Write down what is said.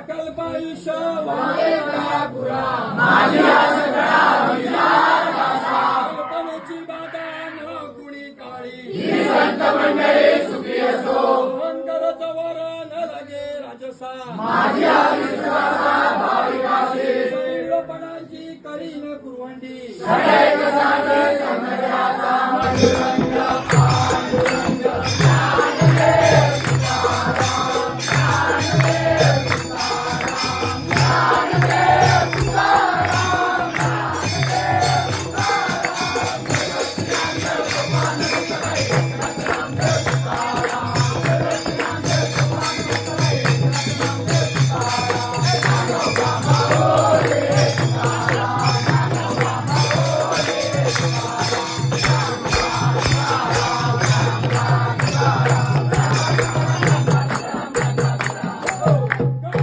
कल्पायुष्य कल्पनेची बाधा न कुणी काळी अंतरच वर न लगे राजसा लोपणाची करीन कुरवंडी